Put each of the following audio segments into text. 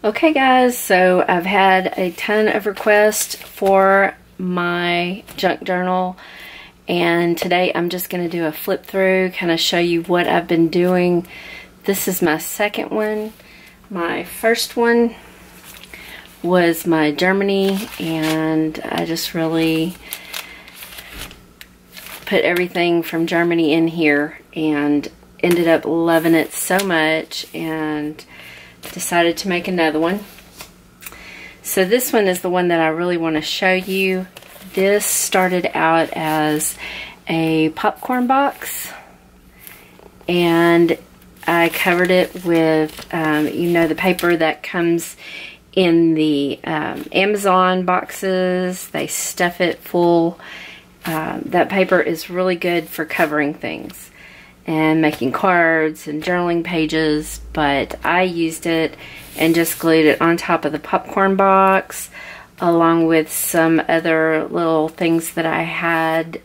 Okay guys, so I've had a ton of requests for my junk journal, and today I'm just going to do a flip through, kind of show you what I've been doing. This is my second one. My first one was my Germany, and I just really put everything from Germany in here and ended up loving it so much and decided to make another one. So this one is the one that I really want to show you. This started out as a popcorn box, and I covered it with you know, the paper that comes in the Amazon boxes. They stuff it full. That paper is really good for covering things and making cards and journaling pages, but I used it and just glued it on top of the popcorn box along with some other little things that I had.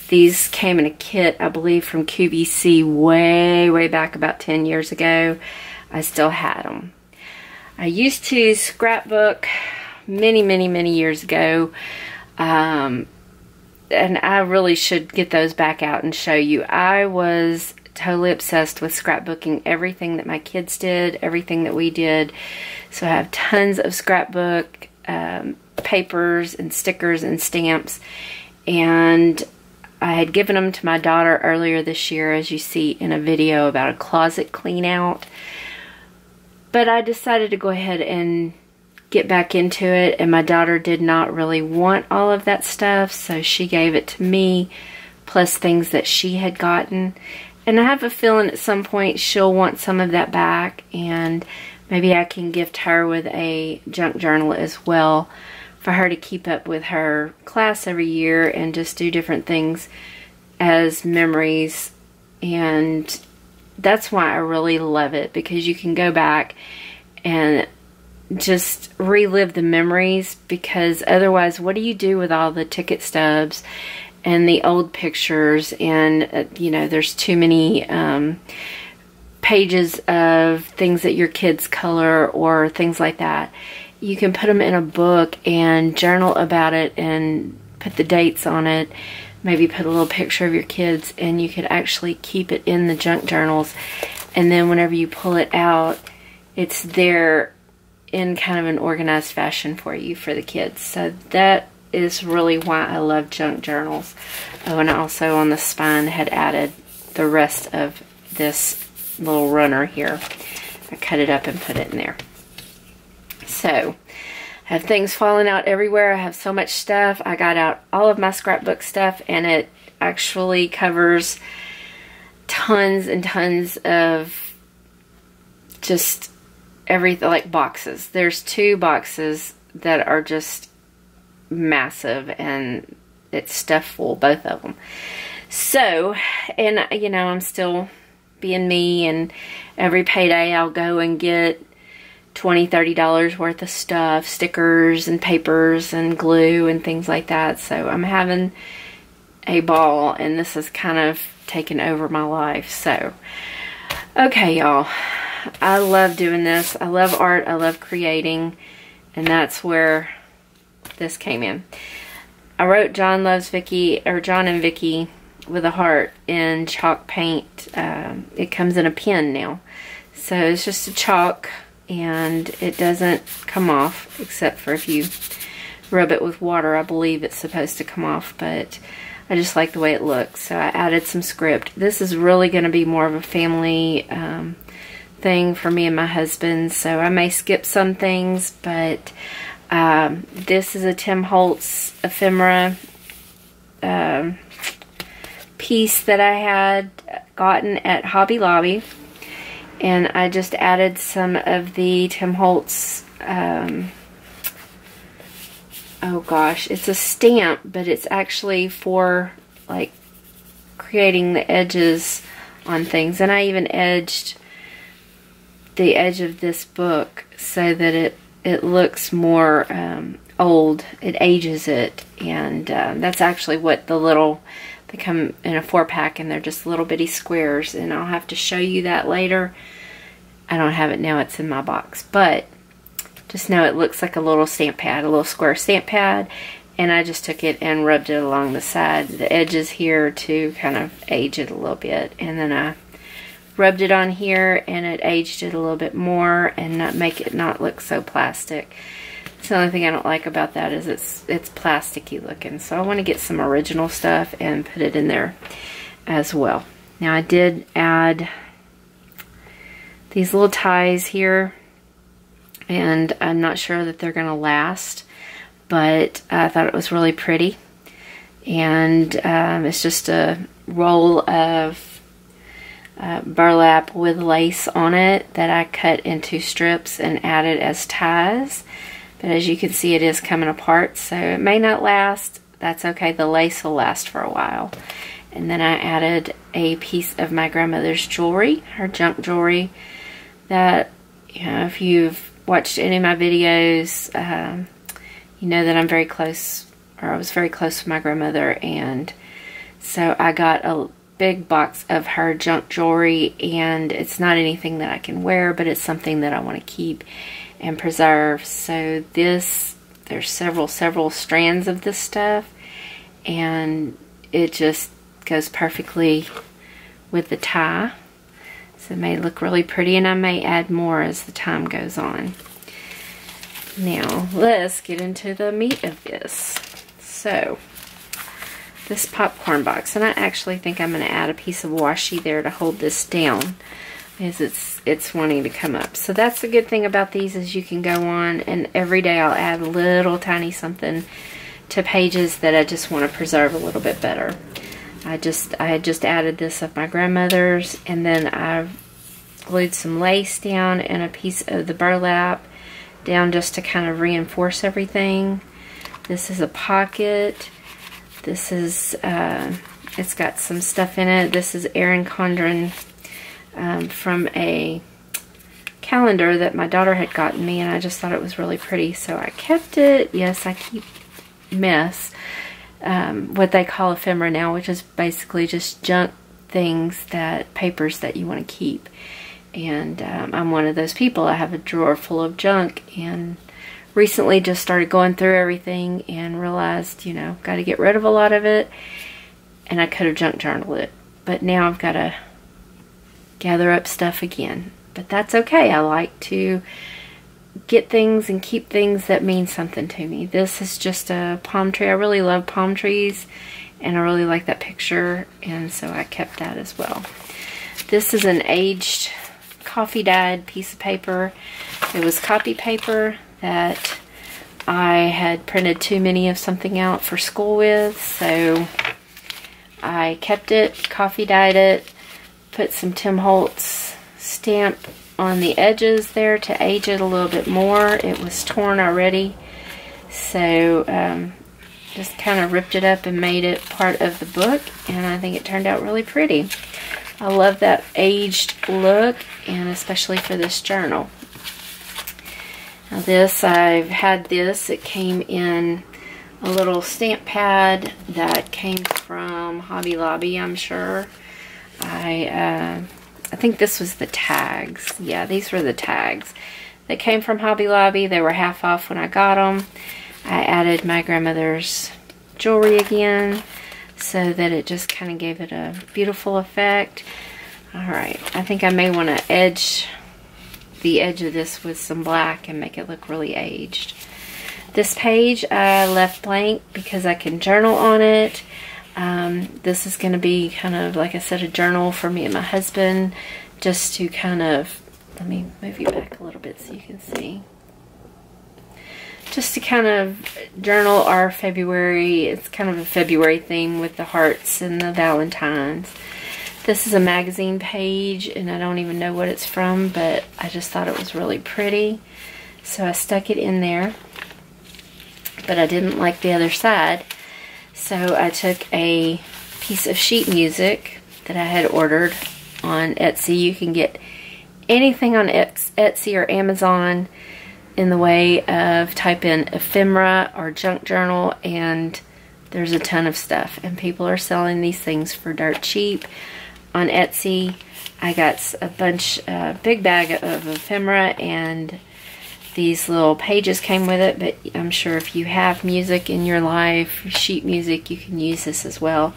These came in a kit, I believe, from QVC way back about 10 years ago. I still had them. I used to scrapbook many years ago, and I really should get those back out and show you. I was totally obsessed with scrapbooking everything that my kids did, everything that we did. So I have tons of scrapbook papers and stickers and stamps, and I had given them to my daughter earlier this year, as you see in a video about a closet clean out. But I decided to go ahead and get back into it, and my daughter did not really want all of that stuff, so she gave it to me, plus things that she had gotten. And I have a feeling at some point she'll want some of that back, and maybe I can gift her with a junk journal as well for her to keep up with her class every year and just do different things as memories. And that's why I really love it, because you can go back and just relive the memories, because otherwise what do you do with all the ticket stubs and the old pictures, and you know, there's too many pages of things that your kids color or things like that. You can put them in a book and journal about it and put the dates on it, maybe put a little picture of your kids, and you could actually keep it in the junk journals, and then whenever you pull it out, it's there in kind of an organized fashion for you, for the kids. So that is really why I love junk journals. Oh, and I also on the spine had added the rest of this little runner here. I cut it up and put it in there. So I have things falling out everywhere. I have so much stuff. I got out all of my scrapbook stuff, and it actually covers tons and tons of just everything, like boxes. There's 2 boxes that are just massive, and it's stuffed full, both of them. So, and you know, I'm still being me, and every payday I'll go and get $20–30 worth of stuff, stickers and papers and glue and things like that. So I'm having a ball, and this has kind of taken over my life. So, okay, y'all. I love doing this. I love art. I love creating. And that's where this came in. I wrote John Loves Vicky, or John and Vicky, with a heart in chalk paint. It comes in a pen now. So it's just a chalk, and it doesn't come off, except for if you rub it with water. I believe it's supposed to come off, but I just like the way it looks. So I added some script. This is really going to be more of a family thing for me and my husband, so I may skip some things, but this is a Tim Holtz ephemera piece that I had gotten at Hobby Lobby, and I just added some of the Tim Holtz oh gosh, it's a stamp, but it's actually for like creating the edges on things. And I even edged the edge of this book so that it looks more old. It ages it, and that's actually what the little They come in a 4-pack and they're just little bitty squares, and I'll have to show you that later. I don't have it now, it's in my box. But just know it looks like a little stamp pad, a little square stamp pad. And I just took it and rubbed it along the side, the edges here, to kind of age it a little bit. And then I rubbed it on here and it aged it a little bit more and not make it not look so plastic. That's the only thing I don't like about that is it's plasticky looking. So I want to get some original stuff and put it in there as well. Now I did add these little ties here, and I'm not sure that they're going to last, but I thought it was really pretty. And it's just a roll of burlap with lace on it that I cut into strips and added as ties. But as you can see, it is coming apart, so it may not last. That's okay, the lace will last for a while. And then I added a piece of my grandmother's jewelry, her junk jewelry, that, you know, if you've watched any of my videos, you know that I'm very close, or I was very close with my grandmother, and so I got a big box of her junk jewelry, and it's not anything that I can wear, but it's something that I want to keep and preserve. So this, there's several strands of this stuff, and it just goes perfectly with the tie. So it may look really pretty, and I may add more as the time goes on. Now let's get into the meat of this. So this popcorn box, and I actually think I'm going to add a piece of washi there to hold this down, as it's wanting to come up. So that's the good thing about these, is you can go on, and every day I'll add a little tiny something to pages that I just want to preserve a little bit better. I had just added this of my grandmother's, and then I glued some lace down and a piece of the burlap down just to kind of reinforce everything. This is a pocket. This is it's got some stuff in it. This is Erin Condren from a calendar that my daughter had gotten me, and I just thought it was really pretty, so I kept it. Yes, I keep mess, what they call ephemera now, which is basically just junk things, that papers that you want to keep. And I'm one of those people. I have a drawer full of junk, and recently just started going through everything and realized, you know, got to get rid of a lot of it, and I could have junk journaled it, but now I've got to gather up stuff again. But that's okay. I like to get things and keep things that mean something to me. This is just a palm tree. I really love palm trees, and I really like that picture, and so I kept that as well. This is an aged coffee dyed piece of paper. It was copy paper that I had printed too many of something out for school with, so I kept it, coffee dyed it, put some Tim Holtz stamp on the edges there to age it a little bit more. It was torn already, so just kind of ripped it up and made it part of the book, and I think it turned out really pretty. I love that aged look, and especially for this journal. Now this, I've had this, it came in a little stamp pad that came from Hobby Lobby, I'm sure. I think this was the tags. Yeah, these were the tags. They came from Hobby Lobby. They were half off when I got them. I added my grandmother's jewelry again, so that it just kind of gave it a beautiful effect. Alright, I think I may want to edge the edge of this with some black and make it look really aged. This page I left blank because I can journal on it. This is going to be kind of, like I said, a journal for me and my husband, just to kind of, let me move you back a little bit so you can see. Just to kind of journal our February. It's kind of a February theme with the hearts and the Valentines. This is a magazine page, and I don't even know what it's from, but I just thought it was really pretty, so I stuck it in there. But I didn't like the other side, so I took a piece of sheet music that I had ordered on Etsy. You can get anything on Etsy or Amazon in the way of type in ephemera or junk journal, and there's a ton of stuff, and people are selling these things for dirt cheap. on Etsy. I got a big bag of ephemera, and these little pages came with it, but I'm sure if you have music in your life, sheet music, you can use this as well.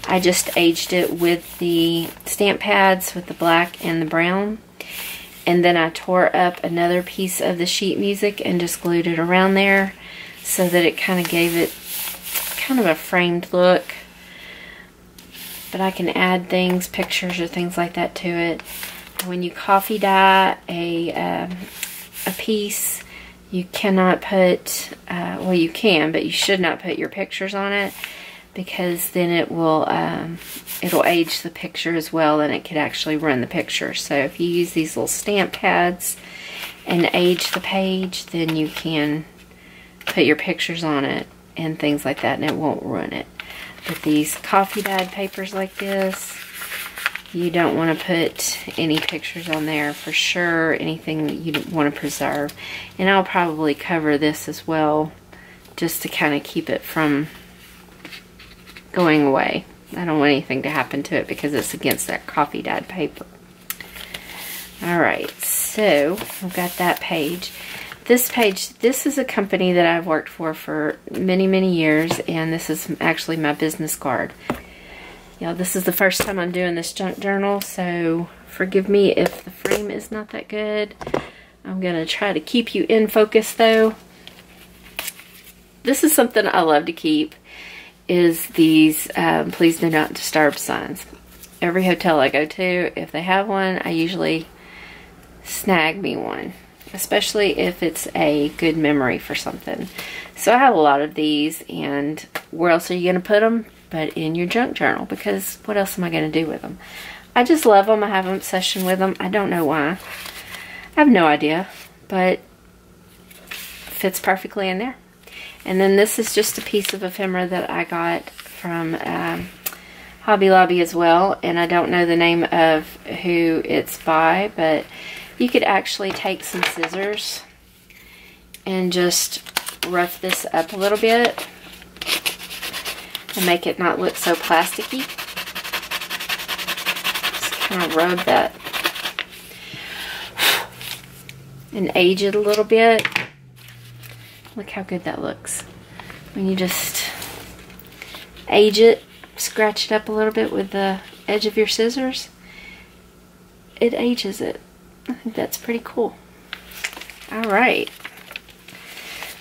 I just aged it with the stamp pads, with the black and the brown. And then I tore up another piece of the sheet music and just glued it around there so that it kind of gave it kind of a framed look. But I can add things, pictures or things like that to it. When you coffee dye a piece, you cannot put, well, you can, but you should not put your pictures on it, because then it will it'll age the picture as well, and it could actually ruin the picture. So if you use these little stamp pads and age the page, then you can put your pictures on it and things like that, and it won't ruin it. But these coffee dyed papers like this, you don't want to put any pictures on there for sure, anything that you want to preserve. And I'll probably cover this as well, just to kind of keep it from going away. I don't want anything to happen to it because it's against that coffee dyed paper. Alright, so I've got that page. This page, this is a company that I've worked for many, many years, and this is actually my business card. You know, this is the first time I'm doing this junk journal, so forgive me if the frame is not that good. I'm going to try to keep you in focus though. This is something I love to keep, is these please do not disturb signs. Every hotel I go to, if they have one, I usually snag me one, especially if it's a good memory for something. So I have a lot of these, and where else are you going to put them but in your junk journal, because what else am I going to do with them? I just love them. I have an obsession with them. I don't know why. I have no idea, but fits perfectly in there. And then this is just a piece of ephemera that I got from Hobby Lobby as well, and I don't know the name of who it's by, but you could actually take some scissors and just rough this up a little bit and make it not look so plasticky. Just kind of rub that and age it a little bit. Look how good that looks. When you just age it, scratch it up a little bit with the edge of your scissors, it ages it. I think that's pretty cool. Alright.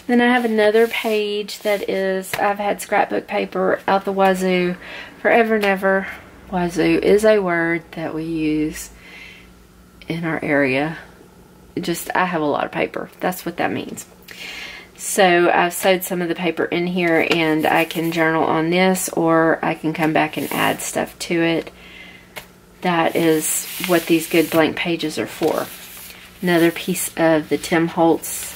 Then I have another page that is, I've had scrapbook paper out the wazoo forever and ever. Wazoo is a word that we use in our area. I have a lot of paper. That's what that means. So I've sewed some of the paper in here, and I can journal on this, or I can come back and add stuff to it. That is what these good blank pages are for. Another piece of the Tim Holtz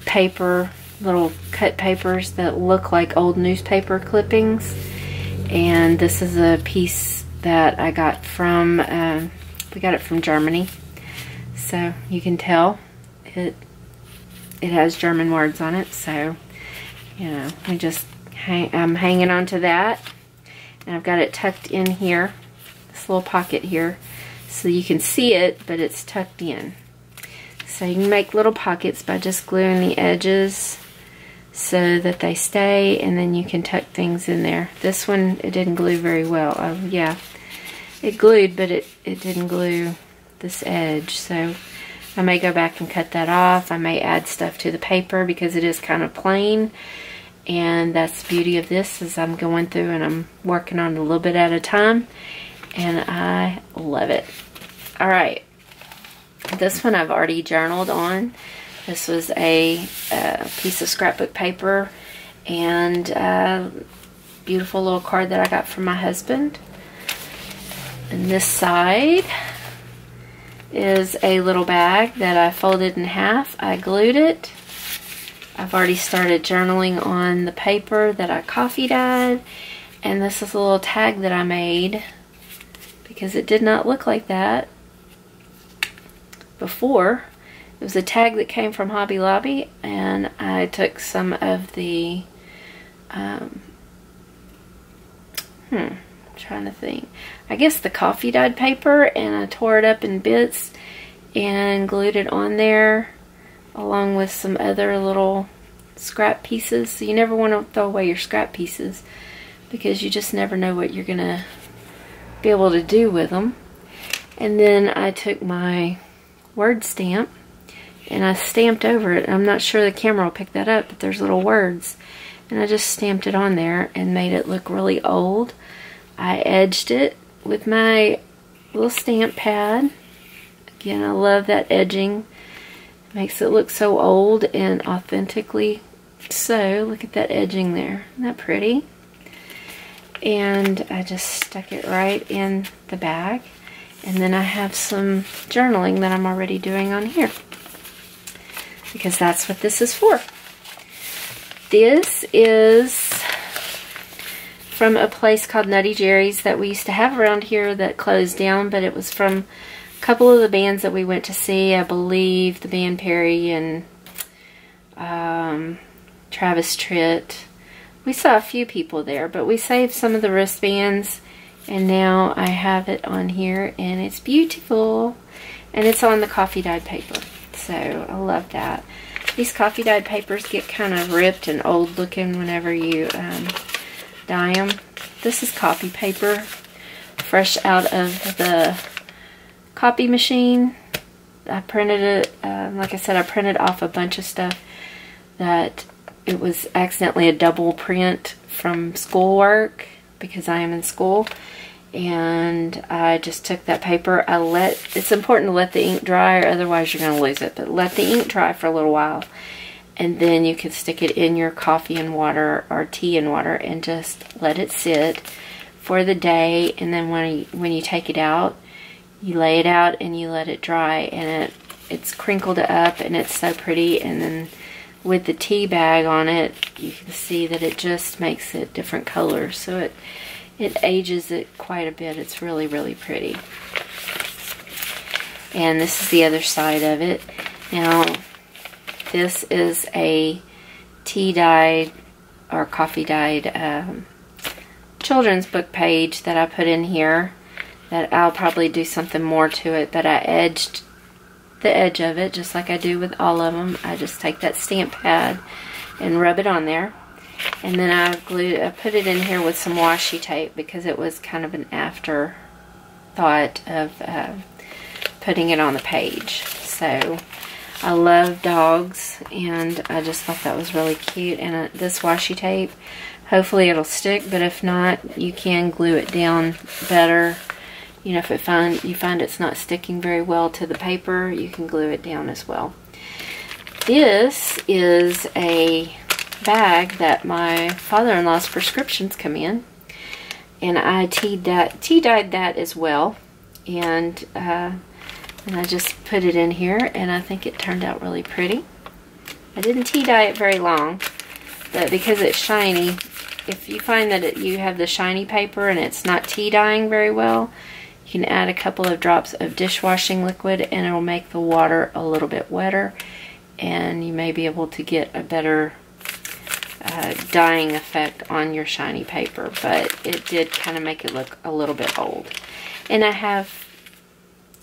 paper, little cut papers that look like old newspaper clippings. And this is a piece that I got from, we got it from Germany. So you can tell it has German words on it, so you know, I'm hanging on to that, and I've got it tucked in here, this little pocket here, so you can see it, but it's tucked in. So you can make little pockets by just gluing the edges so that they stay, and then you can tuck things in there. This one, it didn't glue very well. Yeah, it glued, but it didn't glue this edge, so I may go back and cut that off. I may add stuff to the paper because it is kind of plain, and that's the beauty of this, is I'm going through and I'm working on it a little bit at a time, and I love it. Alright, this one I've already journaled on. This was a piece of scrapbook paper and a beautiful little card that I got from my husband. And this side is a little bag that I folded in half. I glued it. I've already started journaling on the paper that I coffee dyed, and this is a little tag that I made because it did not look like that before. It was a tag that came from Hobby Lobby, and I took some of the trying to think. I guess the coffee dyed paper, and I tore it up in bits and glued it on there along with some other little scrap pieces. So you never want to throw away your scrap pieces because you just never know what you're gonna be able to do with them. And then I took my word stamp and I stamped over it. I'm not sure the camera will pick that up, but there's little words, and I just stamped it on there and made it look really old. I edged it with my little stamp pad. Again, I love that edging. It makes it look so old and authentically so. Look at that edging there. Isn't that pretty? And I just stuck it right in the bag. And then I have some journaling that I'm already doing on here, because that's what this is for. This is from a place called Nutty Jerry's that we used to have around here that closed down, but it was from a couple of the bands that we went to see. I believe the band Perry and Travis Tritt. We saw a few people there, but we saved some of the wristbands, and now I have it on here, and it's beautiful, and it's on the coffee dyed paper, so I love that. These coffee dyed papers get kind of ripped and old looking whenever you dye them. This is copy paper, fresh out of the copy machine. I printed it, like I said, I printed off a bunch of stuff that it was accidentally a double print from schoolwork, because I am in school, and I just took that paper. It's important to let the ink dry, or otherwise you're going to lose it, but let the ink dry for a little while, and then you can stick it in your coffee and water or tea and water and just let it sit for the day. And then when you take it out, you lay it out and you let it dry, and it's crinkled up and it's so pretty. And then with the tea bag on it, you can see that it just makes it different colors, so it ages it quite a bit. It's really, really pretty. And this is the other side of it. Now, this is a tea dyed or coffee dyed children's book page that I put in here, that I'll probably do something more to it, but I edged the edge of it just like I do with all of them. I just take that stamp pad and rub it on there, and then I put it in here with some washi tape, because it was kind of an afterthought of putting it on the page. So I love dogs, and I just thought that was really cute. And this washi tape, hopefully it'll stick, but if not, you can glue it down better. You know, if you find it's not sticking very well to the paper, you can glue it down as well. This is a bag that my father-in-law's prescriptions come in, and I tea-dyed that as well, and I just put it in here, and I think it turned out really pretty. I didn't tea-dye it very long, but because it's shiny, if you find that you have the shiny paper and it's not tea-dyeing very well, you can add a couple of drops of dishwashing liquid, and it'll make the water a little bit wetter, and you may be able to get a better dyeing effect on your shiny paper. But it did kind of make it look a little bit old. And I have,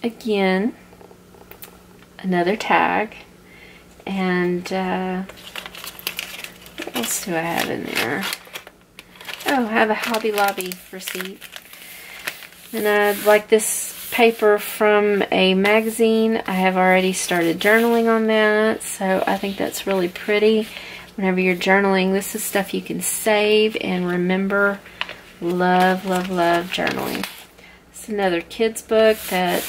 again, another tag, and what else do I have in there? Oh, I have a Hobby Lobby receipt. And I like this paper from a magazine. I have already started journaling on that, so I think that's really pretty. Whenever you're journaling, this is stuff you can save and remember. Love, love, love journaling. It's another kid's book that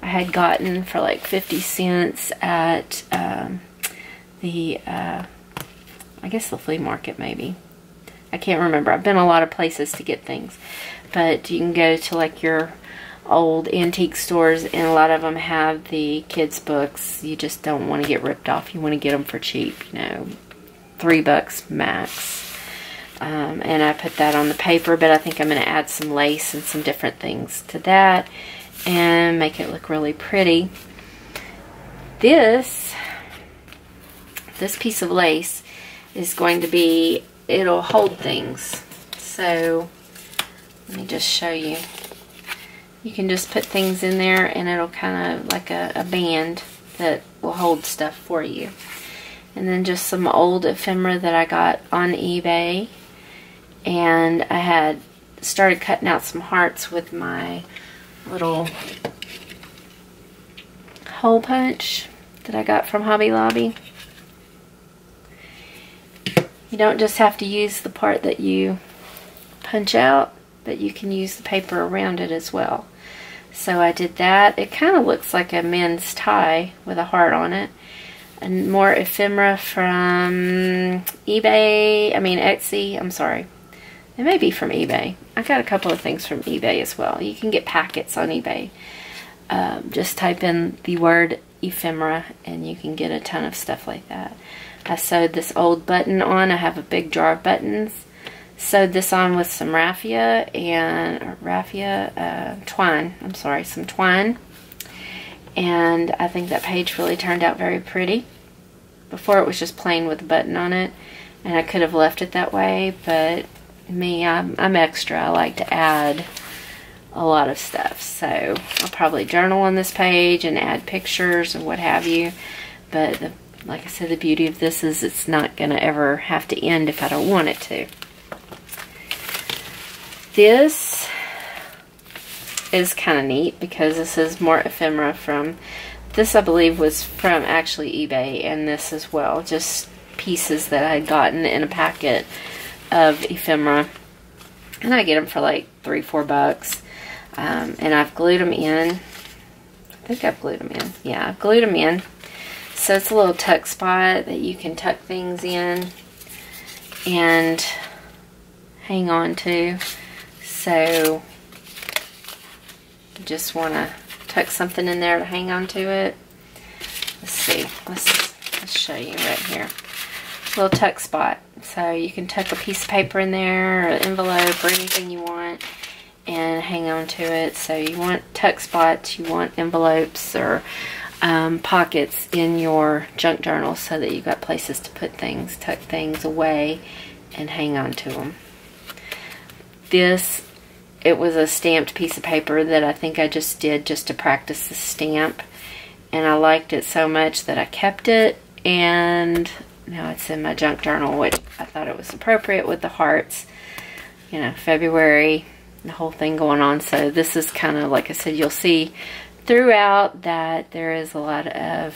I had gotten for like 50 cents at I guess the flea market maybe. I can't remember. I've been a lot of places to get things. But you can go to like your old antique stores, and a lot of them have the kids books. You just don't want to get ripped off. You want to get them for cheap, you know, $3 max. And I put that on the paper, but I think I'm going to add some lace and some different things to that and make it look really pretty. This piece of lace is going to be, it'll hold things. So Let me just show you. You can just put things in there and it'll kind of like a band that will hold stuff for you. And then just some old ephemera that I got on eBay. And I had started cutting out some hearts with my little hole punch that I got from Hobby Lobby. You don't just have to use the part that you punch out, but you can use the paper around it as well. So I did that. It kind of looks like a men's tie with a heart on it. And more ephemera from Etsy. I'm sorry. It may be from eBay. I got a couple of things from eBay as well. You can get packets on eBay. Just type in the word ephemera and you can get a ton of stuff like that. I sewed this old button on. I have a big jar of buttons. Sewed this on with some raffia twine. I'm sorry, some twine. And I think that page really turned out very pretty. Before it was just plain with a button on it, and I could have left it that way, but me, I'm extra. I like to add a lot of stuff, so I'll probably journal on this page and add pictures and what have you. But like I said, the beauty of this is it's not going to ever have to end if I don't want it to. This is kind of neat because this is more ephemera from, this I believe was from actually eBay, and this as well, just pieces that I had gotten in a packet of ephemera, and I get them for like $3-4 bucks. And I've glued them in. I think I've glued them in. Yeah, I've glued them in. So it's a little tuck spot that you can tuck things in and hang on to. So you just want to tuck something in there to hang on to it. Let's see. Let's show you right here. Little tuck spot. So you can tuck a piece of paper in there, or an envelope, or anything you want, and hang on to it. So you want tuck spots, you want envelopes or pockets in your junk journal so that you've got places to put things, tuck things away, and hang on to them. This, it was a stamped piece of paper that I think I just did just to practice the stamp, and I liked it so much that I kept it, and now it's in my junk journal, which I thought it was appropriate with the hearts. You know, February, the whole thing going on. So this is kind of, like I said, you'll see throughout that there is a lot of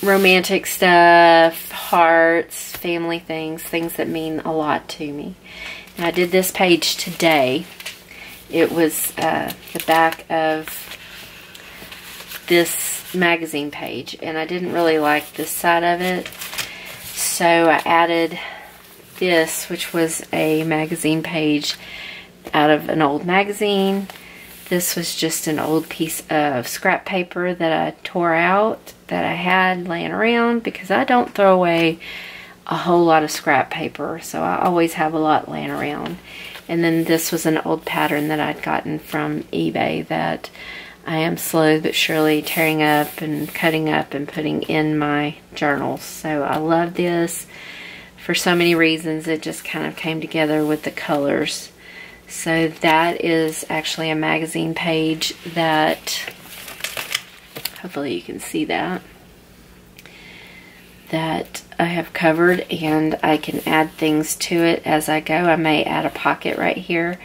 romantic stuff, hearts, family things, things that mean a lot to me. And I did this page today. It was the back of this magazine page, and I didn't really like this side of it, so I added this, which was a magazine page out of an old magazine. This was just an old piece of scrap paper that I tore out that I had laying around, because I don't throw away a whole lot of scrap paper, so I always have a lot laying around. And then this was an old pattern that I'd gotten from eBay that I am slowly but surely tearing up and cutting up and putting in my journals. So I love this for so many reasons. It just kind of came together with the colors. So that is actually a magazine page that, hopefully you can see that I have covered, and I can add things to it as I go. I may add a pocket right here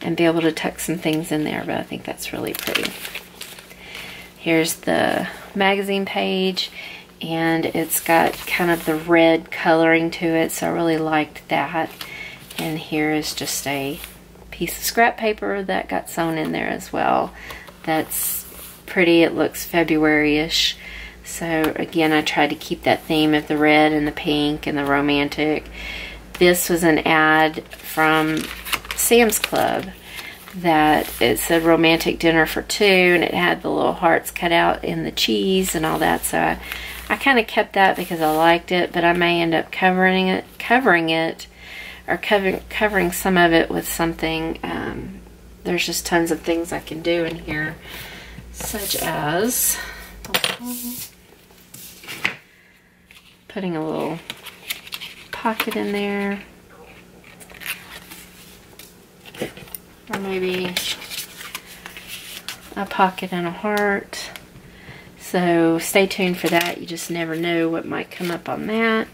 and be able to tuck some things in there, but I think that's really pretty. Here's the magazine page, and it's got kind of the red coloring to it, so I really liked that. And here is just a piece of scrap paper that got sewn in there as well. That's pretty. It looks February-ish. So again, I tried to keep that theme of the red and the pink and the romantic. This was an ad from Sam's Club that it said romantic dinner for two, and it had the little hearts cut out in the cheese and all that. So I kind of kept that because I liked it, but I may end up covering some of it with something. There's just tons of things I can do in here, such as putting a little pocket in there. or maybe a pocket and a heart. So stay tuned for that. You just never know what might come up on that.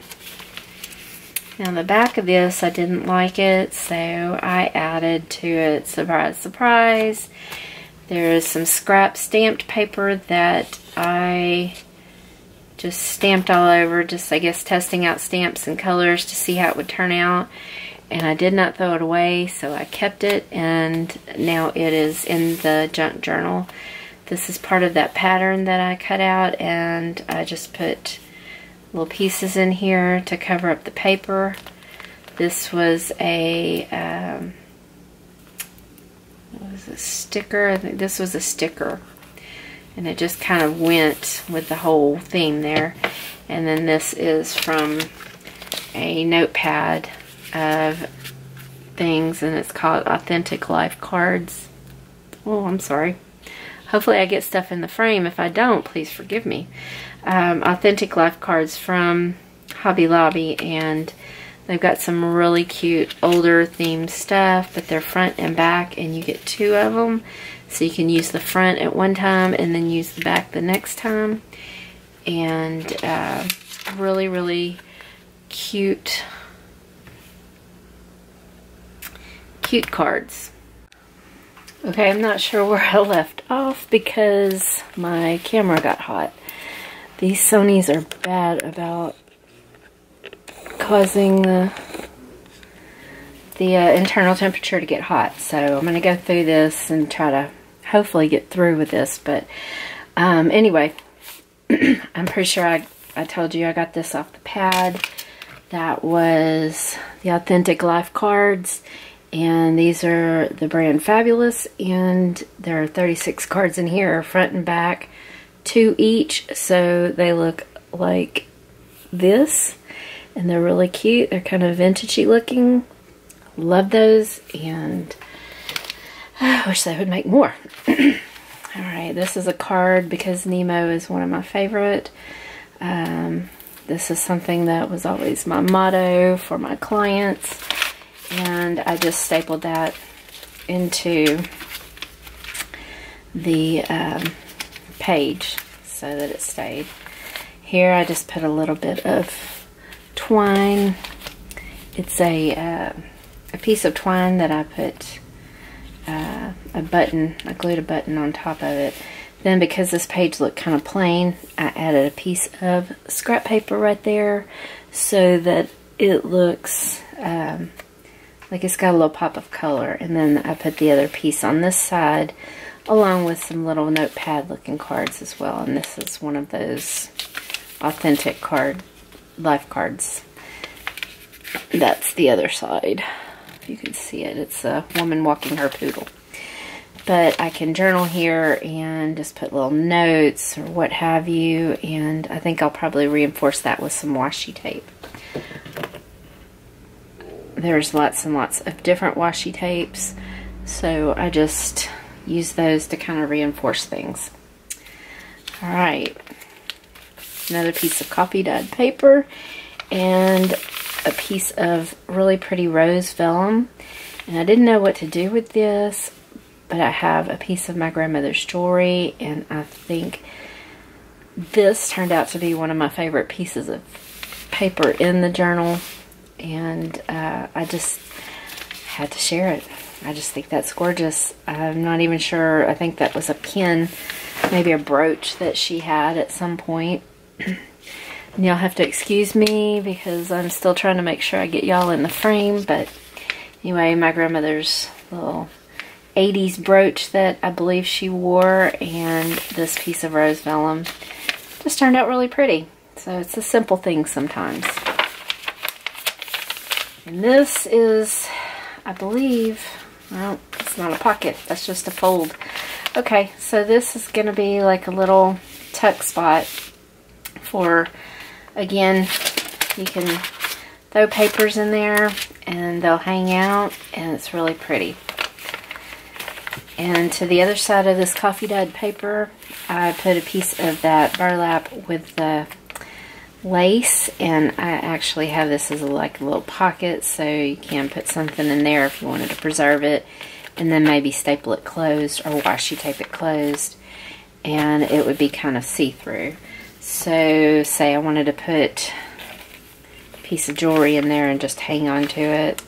Now the back of this, I didn't like it, so I added to it, surprise, surprise, there is some scrap stamped paper that I just stamped all over, just I guess testing out stamps and colors to see how it would turn out. And I did not throw it away, so I kept it, and now it is in the junk journal. This is part of that pattern that I cut out, and I just put little pieces in here to cover up the paper. This was a what was a sticker. I think this was a sticker, and it just kind of went with the whole theme there. And then this is from a notepad of things, and it's called Authentic Life Cards. Oh, I'm sorry. Hopefully I get stuff in the frame. If I don't, please forgive me. Authentic Life Cards from Hobby Lobby, and they've got some really cute older themed stuff, but they're front and back, and you get 2 of them, so you can use the front at one time and then use the back the next time. And really, really cute cards. Okay, I'm not sure where I left off because my camera got hot. These Sonys are bad about causing the internal temperature to get hot. So I'm going to go through this and try to hopefully get through with this. But anyway, I'm pretty sure I told you I got this off the pad. That was the Authentic Life Cards. And these are the brand Fabulous, and there are 36 cards in here, front and back, 2 each, so they look like this, and they're really cute. They're kind of vintagey looking. Love those, and I wish they would make more. Alright, this is a card because Nemo is one of my favorite. This is something that was always my motto for my clients. And I just stapled that into the page so that it stayed. Here I just put a little bit of twine. It's a piece of twine that I put a button, I glued a button on top of it. Then because this page looked kind of plain, I added a piece of scrap paper right there so that it looks like it's got a little pop of color. And then I put the other piece on this side along with some little notepad looking cards as well. And this is one of those Authentic Life Cards. That's the other side. If you can see it, it's a woman walking her poodle. But I can journal here and just put little notes or what have you. And I think I'll probably reinforce that with some washi tape. There's lots and lots of different washi tapes, so I just use those to kind of reinforce things. Alright, another piece of coffee dyed paper and a piece of really pretty rose vellum. And I didn't know what to do with this, but I have a piece of my grandmother's jewelry, and I think this turned out to be one of my favorite pieces of paper in the journal. And I just had to share it. I just think that's gorgeous. I'm not even sure. I think that was a pin, maybe a brooch that she had at some point. And y'all have to excuse me because I'm still trying to make sure I get y'all in the frame. But anyway, my grandmother's little 80s brooch that I believe she wore, and this piece of rose vellum just turned out really pretty. So it's a simple thing sometimes. And this is, I believe, well, it's not a pocket, that's just a fold. Okay, so this is going to be like a little tuck spot for, again, you can throw papers in there and they'll hang out, and it's really pretty. And to the other side of this coffee dyed paper, I put a piece of that burlap with the lace, and I actually have this as like a little pocket, so you can put something in there if you wanted to preserve it. and then maybe staple it closed or washi tape it closed, and it would be kind of see-through. So say I wanted to put a piece of jewelry in there and just hang on to it,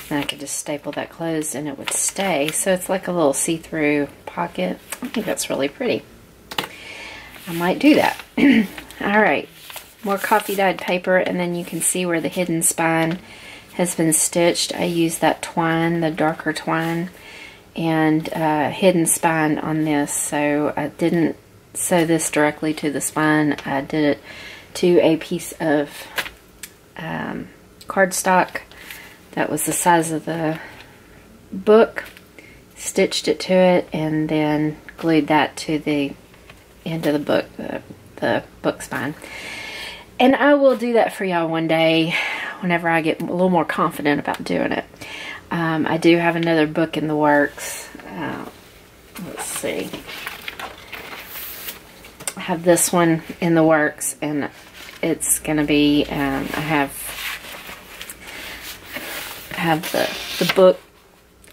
and I could just staple that closed and it would stay. So it's like a little see-through pocket. I think that's really pretty. I might do that. Alright, more coffee dyed paper, and then you can see where the hidden spine has been stitched. I used that twine, the darker twine, and hidden spine on this. So I didn't sew this directly to the spine. I did it to a piece of cardstock that was the size of the book, stitched it to it, and then glued that to the end of the book, the book spine. And I will do that for y'all one day whenever I get a little more confident about doing it. I do have another book in the works. Let's see. I have this one in the works, and it's going to be, I have the book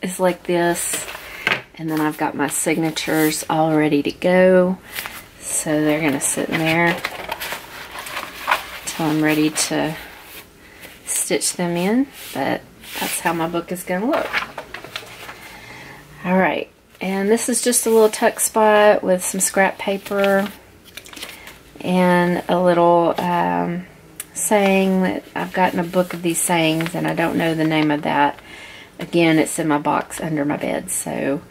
is like this, and then I've got my signatures all ready to go. So they're going to sit in there I'm ready to stitch them in, but that's how my book is going to look. Alright, and this is just a little tuck spot with some scrap paper and a little saying that I've gotten a book of these sayings, and I don't know the name of that. Again, it's in my box under my bed, so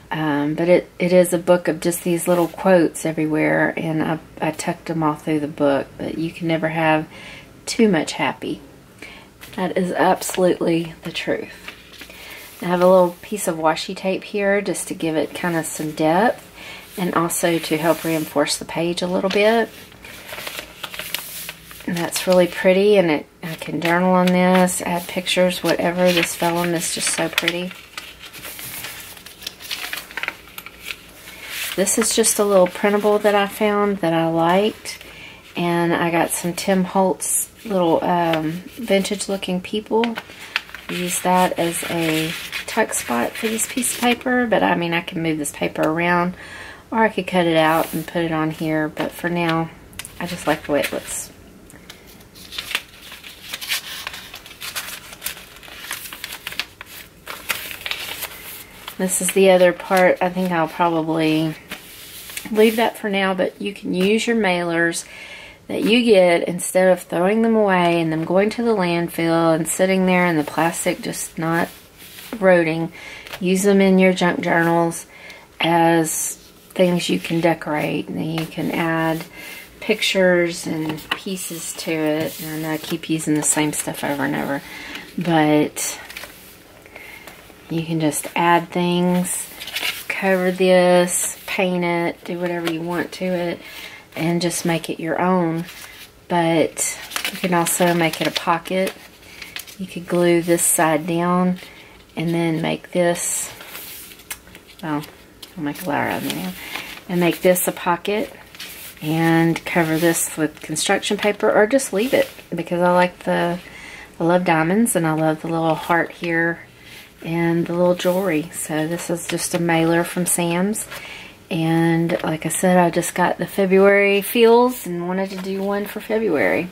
but it is a book of just these little quotes everywhere, and I tucked them all through the book. But you can never have too much happy. That is absolutely the truth. I have a little piece of washi tape here just to give it kind of some depth, and also to help reinforce the page a little bit. And that's really pretty, and I can journal on this, add pictures, whatever. This vellum is just so pretty. This is just a little printable that I found that I liked, and I got some Tim Holtz little vintage looking people. Use that as a tuck spot for this piece of paper, but I mean, I can move this paper around, or I could cut it out and put it on here, but for now I just like the way it looks. This is the other part. I think I'll probably leave that for now, but you can use your mailers that you get, instead of throwing them away and them going to the landfill and sitting there and the plastic just not eroding. Use them in your junk journals as things you can decorate, and then you can add pictures and pieces to it. And I keep using the same stuff over and over, but you can just add things, cover this, paint it, do whatever you want to it, and just make it your own. But you can also make it a pocket. You could glue this side down and then make this, well, I'll make a flower out of it now, and make this a pocket and cover this with construction paper, or just leave it, because I love diamonds, and I love the little heart here and the little jewelry. So this is just a mailer from Sam's, and like I said, I just got the February feels and wanted to do one for February.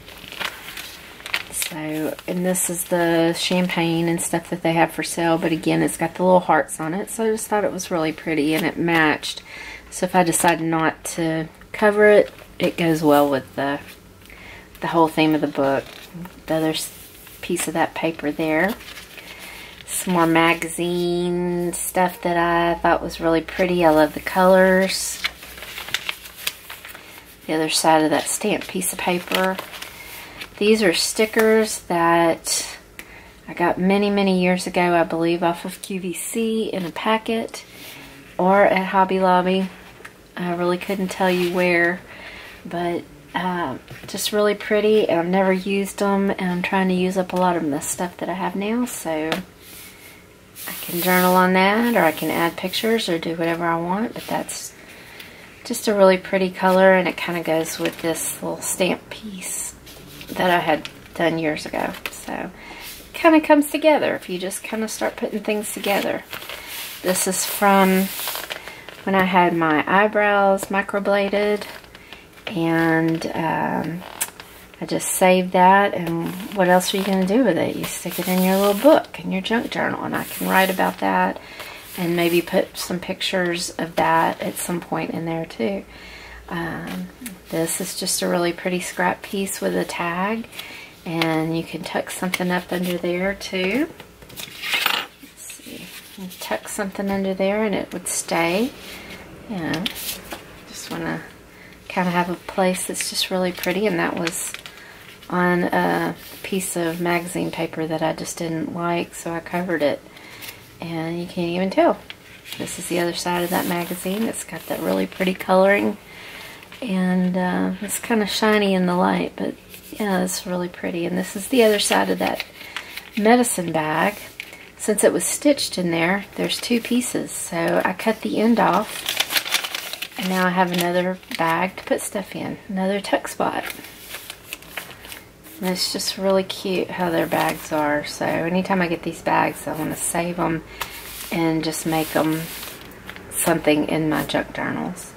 So, and this is the champagne and stuff that they have for sale, but again, it's got the little hearts on it, so I just thought it was really pretty and it matched. So if I decide not to cover it, it goes well with the whole theme of the book. The other piece of that paper there. Some more magazine stuff that I thought was really pretty. I love the colors. The other side of that stamped piece of paper. These are stickers that I got many, many years ago, I believe, off of QVC in a packet or at Hobby Lobby. I really couldn't tell you where, but just really pretty, and I've never used them, and I'm trying to use up a lot of the stuff that I have now, so I can journal on that, or I can add pictures or do whatever I want. But that's just a really pretty color, and it kind of goes with this little stamp piece that I had done years ago. So it kind of comes together if you just kind of start putting things together. This is from when I had my eyebrows microbladed, and I just saved that. And what else are you going to do with it? You stick it in your little book, in your junk journal, and I can write about that and maybe put some pictures of that at some point in there too. This is just a really pretty scrap piece with a tag, and you can tuck something up under there too. Let's see, you tuck something under there and it would stay. You know, just want to kind of have a place that's just really pretty, and that was on a piece of magazine paper that I just didn't like, so I covered it, and you can't even tell. This is the other side of that magazine. It's got that really pretty coloring, and it's kind of shiny in the light, but yeah, it's really pretty. And this is the other side of that medicine bag. Since it was stitched in there, there's two pieces, so I cut the end off, and now I have another bag to put stuff in, another tuck spot. And it's just really cute how their bags are. So anytime I get these bags, I want to save them and just make them something in my junk journals.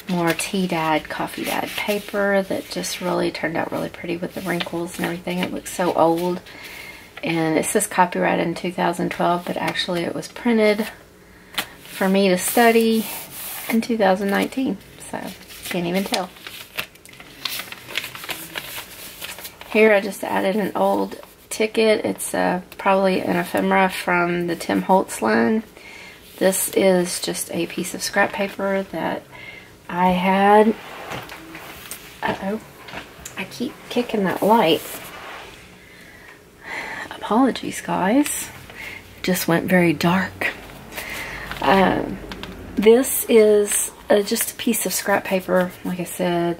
More tea dyed, coffee dyed paper that just really turned out really pretty with the wrinkles and everything. It looks so old. And it says copyrighted in 2012, but actually it was printed for me to study in 2019. So, can't even tell. Here I just added an old ticket. It's probably an ephemera from the Tim Holtz line. This is just a piece of scrap paper that I had. Uh-oh. I keep kicking that light. Apologies, guys. It just went very dark. This is just a piece of scrap paper, like I said,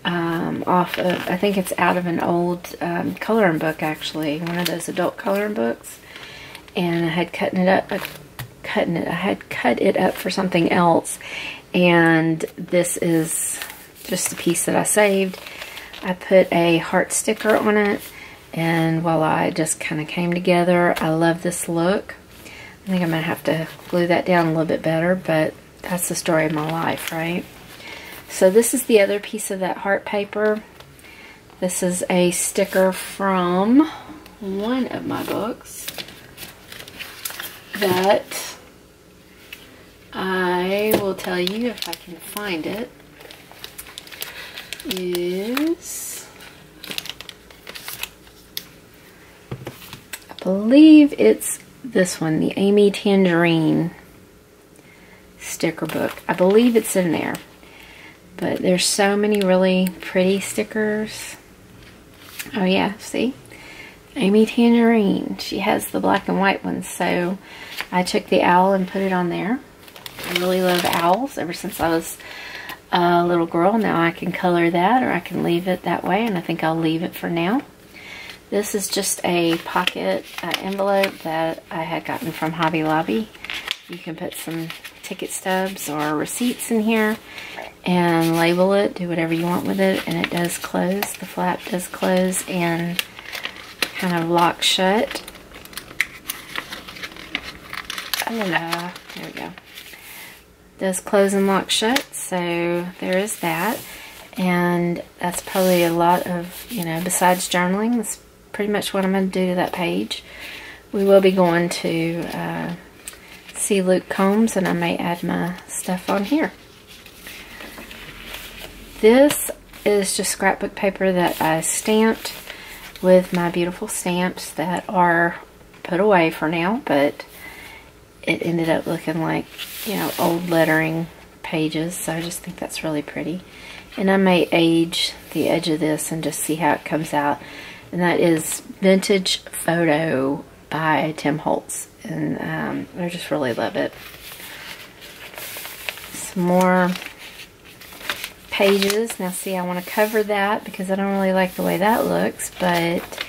off of, I think it's out of an old coloring book, actually, one of those adult coloring books. And I had I had cut it up for something else, and this is just a piece that I saved. I put a heart sticker on it, and voila, it just kind of came together. I love this look. I think I'm going to have to glue that down a little bit better, but that's the story of my life, right? So this is the other piece of that heart paper. This is a sticker from one of my books that I will tell you, if I can find it, is, I believe it's this one, the Amy Tangerine sticker book. I believe it's in there. But there's so many really pretty stickers. Oh yeah, see? Amy Tangerine. She has the black and white ones. So I took the owl and put it on there. I really love owls ever since I was a little girl. Now I can color that, or I can leave it that way, and I think I'll leave it for now. This is just a pocket envelope that I had gotten from Hobby Lobby. You can put some ticket stubs or receipts in here and label it, do whatever you want with it, and it does close. The flap does close and kind of lock shut. There we go. Does close and lock shut, so there is that. And that's probably a lot of, you know, besides journaling, that's pretty much what I'm going to do to that page. We will be going to see Luke Combs, and I may add my stuff on here. This is just scrapbook paper that I stamped with my beautiful stamps that are put away for now, but it ended up looking like, you know, old lettering pages, so I just think that's really pretty. And I may age the edge of this and just see how it comes out. And that is Vintage Photo by Tim Holtz, and I just really love it. Some more pages. Now see, I want to cover that because I don't really like the way that looks, but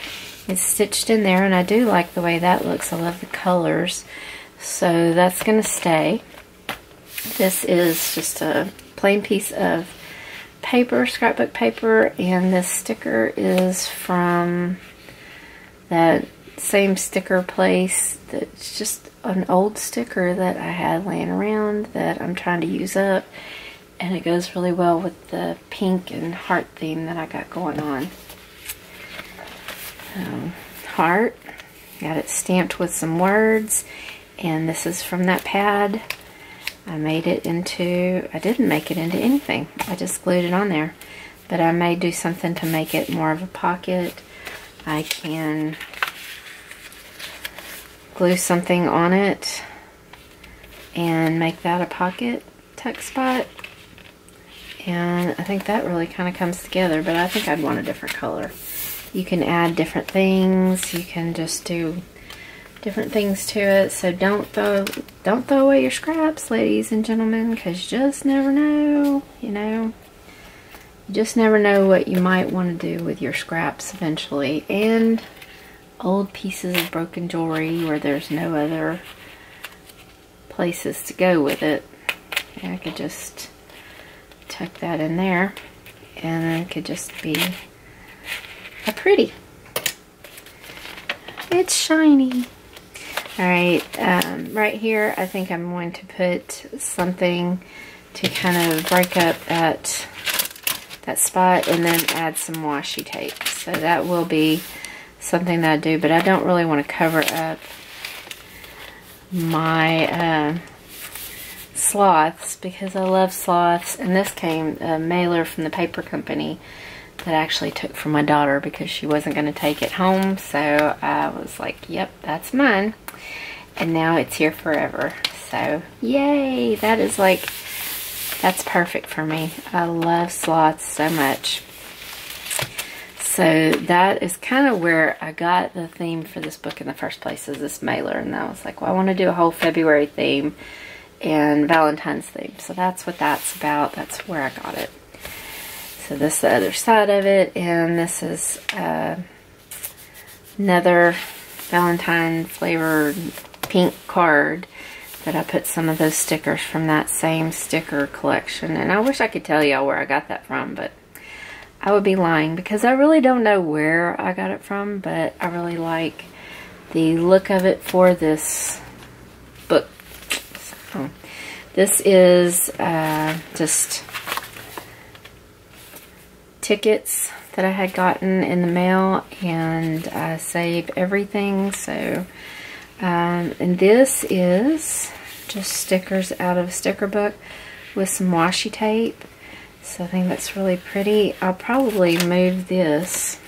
it's stitched in there and I do like the way that looks. I love the colors, so that's going to stay. This is just a plain piece of paper, scrapbook paper, and this sticker is from that same sticker place that's just an old sticker that I had laying around that I'm trying to use up, and it goes really well with the pink and heart theme that I got going on. Heart, got it stamped with some words, and this is from that pad. I didn't make it into anything, I just glued it on there, but I may do something to make it more of a pocket. I can glue something on it and make that a pocket tuck spot, and I think that really kind of comes together, but I think I'd want a different color. You can add different things, you can just do different things to it, so don't throw away your scraps, ladies and gentlemen, because you just never know, you know. You just never know what you might want to do with your scraps eventually, and old pieces of broken jewelry where there's no other places to go with it. And I could just tuck that in there, and then it could just be a pretty. It's shiny. Alright, right here I think I'm going to put something to kind of break up that spot, and then add some washi tape. So that will be something that I do, but I don't really want to cover up my sloths, because I love sloths, and this came a mailer from the paper company that I actually took for my daughter because she wasn't going to take it home, so I was like, yep, that's mine, and now it's here forever. So yay, that's perfect for me. I love sloths so much. So that is kind of where I got the theme for this book in the first place, is this mailer, and I was like, well, I want to do a whole February theme and Valentine's theme, so that's what that's about. That's where I got it. So this is the other side of it, and this is another Valentine flavored pink card that I put some of those stickers from that same sticker collection, and I wish I could tell y'all where I got that from, but I would be lying because I really don't know where I got it from, but I really like the look of it for this book. So, this is just tickets that I had gotten in the mail, and I save everything. So and this is just stickers out of a sticker book with some washi tape, so I think that's really pretty. I'll probably move this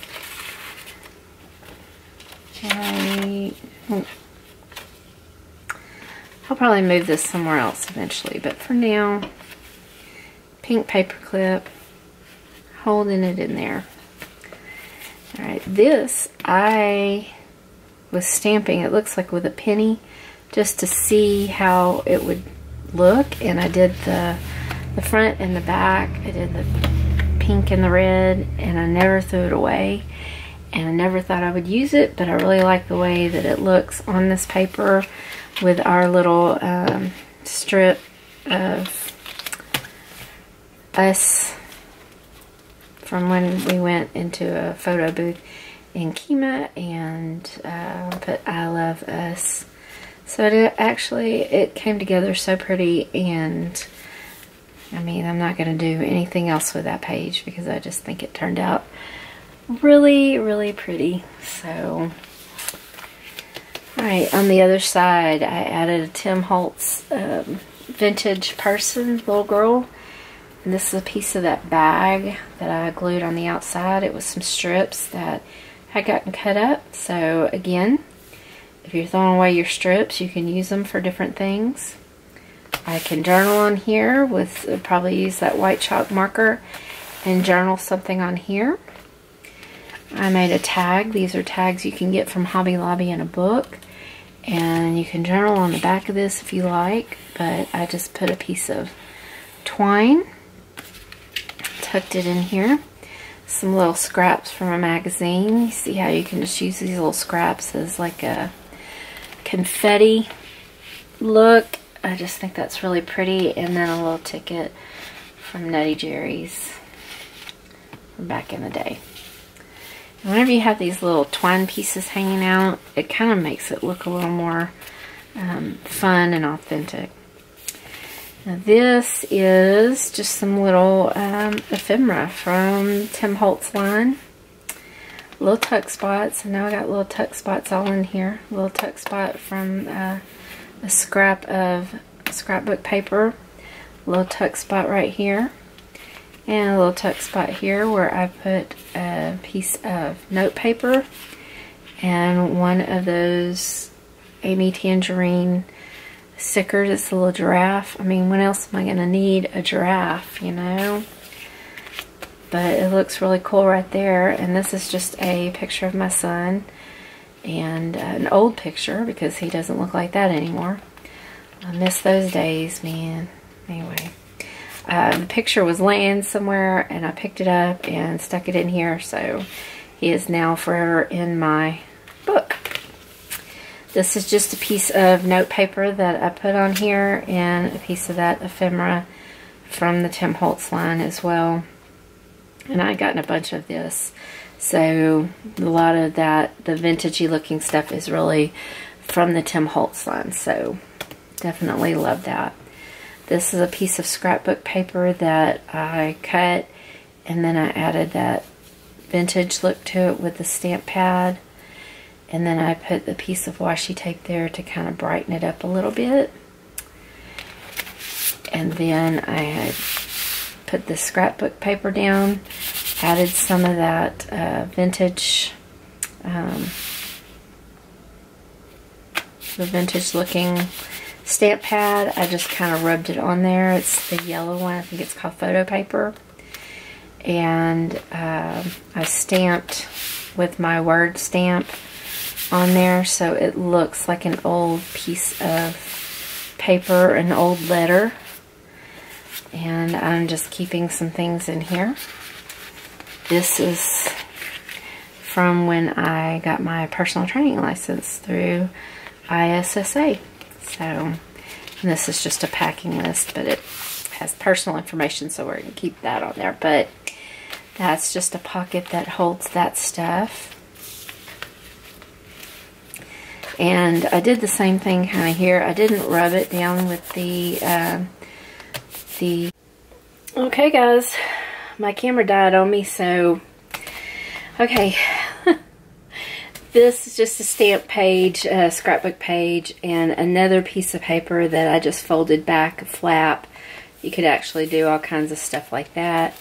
I'll probably move this somewhere else eventually, but for now, pink paper clip, holding it in there. Alright, this I was stamping, it looks like with a penny, just to see how it would look, and I did the front and the back. I did the pink and the red, and I never threw it away, and I never thought I would use it, but I really like the way that it looks on this paper with our little strip of us from when we went into a photo booth in Kemah, and put I love us. So it came together so pretty, and I mean, I'm not going to do anything else with that page because I just think it turned out really, really pretty. So, alright, on the other side, I added a Tim Holtz vintage person, little girl. And this is a piece of that bag that I glued on the outside. It was some strips that had gotten cut up. So again, if you're throwing away your strips, you can use them for different things. I can journal on here with, probably use that white chalk marker and journal something on here. I made a tag. These are tags you can get from Hobby Lobby in a book. And you can journal on the back of this if you like. But I just put a piece of twine, tucked it in here. Some little scraps from a magazine. You see how you can just use these little scraps as like a confetti look. I just think that's really pretty. And then a little ticket from Nutty Jerry's from back in the day. And whenever you have these little twine pieces hanging out, it kind of makes it look a little more fun and authentic. Now this is just some little ephemera from Tim Holtz line. Little tuck spots. And now I got little tuck spots all in here. A little tuck spot from a scrap of scrapbook paper. A little tuck spot right here. And a little tuck spot here where I put a piece of note paper and one of those Amy Tangerine stickers. It's a little giraffe. I mean, when else am I going to need a giraffe, you know? But it looks really cool right there. And this is just a picture of my son. And an old picture because he doesn't look like that anymore. I miss those days, man. Anyway. The picture was laying somewhere and I picked it up and stuck it in here. So he is now forever in my book. This is just a piece of note paper that I put on here. And a piece of that ephemera from the Tim Holtz line as well. And I gotten a bunch of this, so a lot of that, the vintagey looking stuff is really from the Tim Holtz line, so definitely love that. This is a piece of scrapbook paper that I cut, and then I added that vintage look to it with the stamp pad, and then I put the piece of washi tape there to kind of brighten it up a little bit. And then I had put the scrapbook paper down, added some of that vintage, the vintage looking stamp pad. I just kind of rubbed it on there. It's the yellow one. I think it's called photo paper. And I stamped with my word stamp on there so it looks like an old piece of paper, an old letter. And I'm just keeping some things in here. This is from when I got my personal training license through ISSA. So, and this is just a packing list, but it has personal information, so we're going to keep that on there. But that's just a pocket that holds that stuff. And I did the same thing kind of here. I didn't rub it down with the okay guys, my camera died on me, so okay. This is just a stamp page, a scrapbook page, and another piece of paper that I just folded back, a flap. You could actually do all kinds of stuff like that.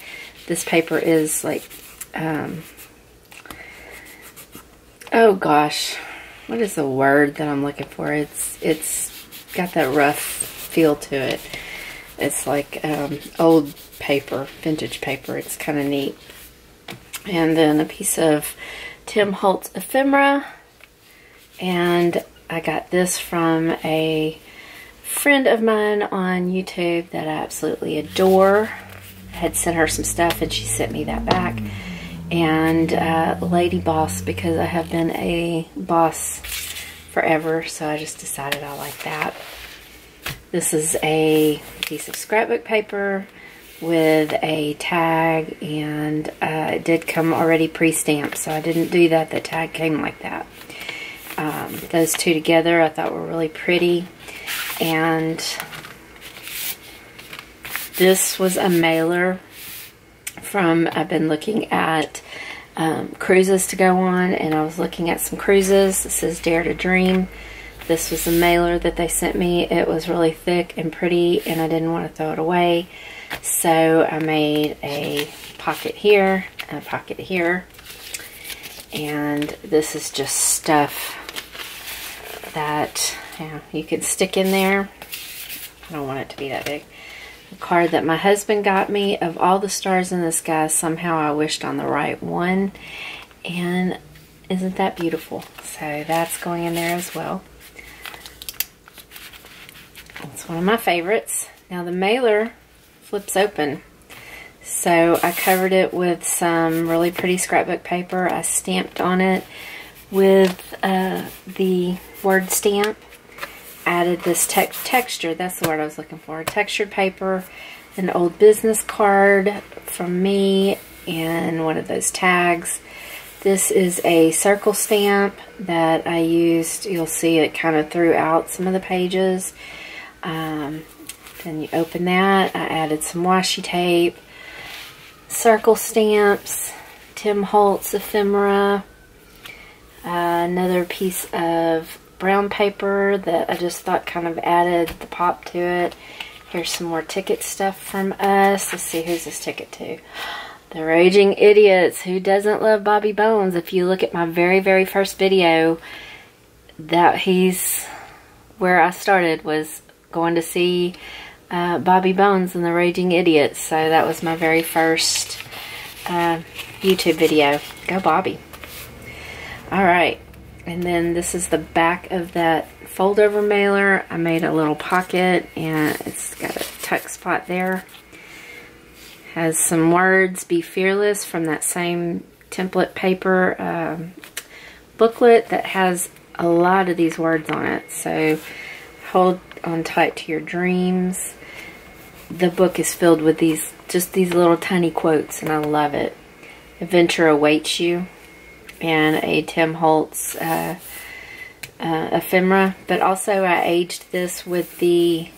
This paper is like oh gosh, what is the word that I'm looking for? It's got that rough feel to it. It's like old paper, vintage paper. It's kind of neat. And then a piece of Tim Holtz ephemera. And I got this from a friend of mine on YouTube that I absolutely adore. I had sent her some stuff and she sent me that back. And Lady Boss, because I have been a boss forever, so I just decided I like that. This is a piece of scrapbook paper with a tag, and it did come already pre-stamped, so I didn't do that. The tag came like that. Those two together I thought were really pretty. And this was a mailer from, I've been looking at cruises to go on, and I was looking at some cruises. This is Dare to Dream. This was a mailer that they sent me. It was really thick and pretty, and I didn't want to throw it away. So I made a pocket here, and a pocket here. And this is just stuff that you can stick in there. I don't want it to be that big. A card that my husband got me. Of all the stars in the sky, somehow I wished on the right one. And isn't that beautiful? So that's going in there as well. It's one of my favorites. Now the mailer flips open. So I covered it with some really pretty scrapbook paper. I stamped on it with the word stamp. Added this texture, that's the word I was looking for. Textured paper, an old business card from me, and one of those tags. This is a circle stamp that I used. You'll see it kind of threw out some of the pages. Then you open that. I added some washi tape, circle stamps, Tim Holtz ephemera, another piece of brown paper that I just thought kind of added the pop to it. Here's some more ticket stuff from us. Let's see, who's this ticket to? The Raging Idiots. Who doesn't love Bobby Bones? If you look at my very, very first video, that he's where I started, was going to see Bobby Bones and the Raging Idiots. So that was my very first YouTube video. Go Bobby. Alright, and then this is the back of that fold over mailer. I made a little pocket and it's got a tuck spot there. Has some words, Be Fearless, from that same template paper booklet that has a lot of these words on it. So hold on tight to your dreams. The book is filled with these, just these little tiny quotes, and I love it. Adventure awaits you, and a Tim Holtz ephemera. But also I aged this with the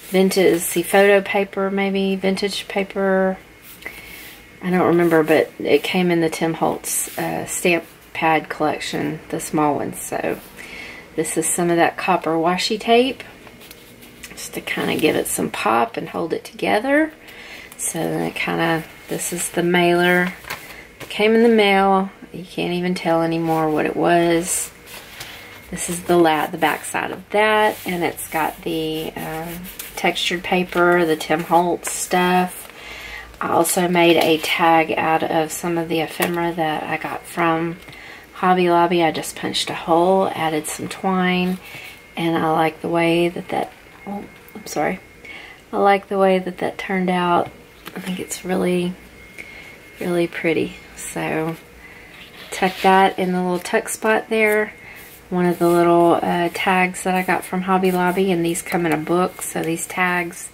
vintage, the photo paper, maybe vintage paper. I don't remember, but it came in the Tim Holtz stamp pad collection, the small ones. So this is some of that copper washi tape, just to kind of give it some pop and hold it together. So then it kind of, this is the mailer. It came in the mail. You can't even tell anymore what it was. This is the back side of that, and it's got the textured paper, the Tim Holtz stuff. I also made a tag out of some of the ephemera that I got from Hobby Lobby. I just punched a hole, added some twine, and I like the way that oh, I'm sorry. I like the way that turned out. I think it's really, really pretty. So tuck that in the little tuck spot there. One of the little tags that I got from Hobby Lobby, and these come in a book. So these tags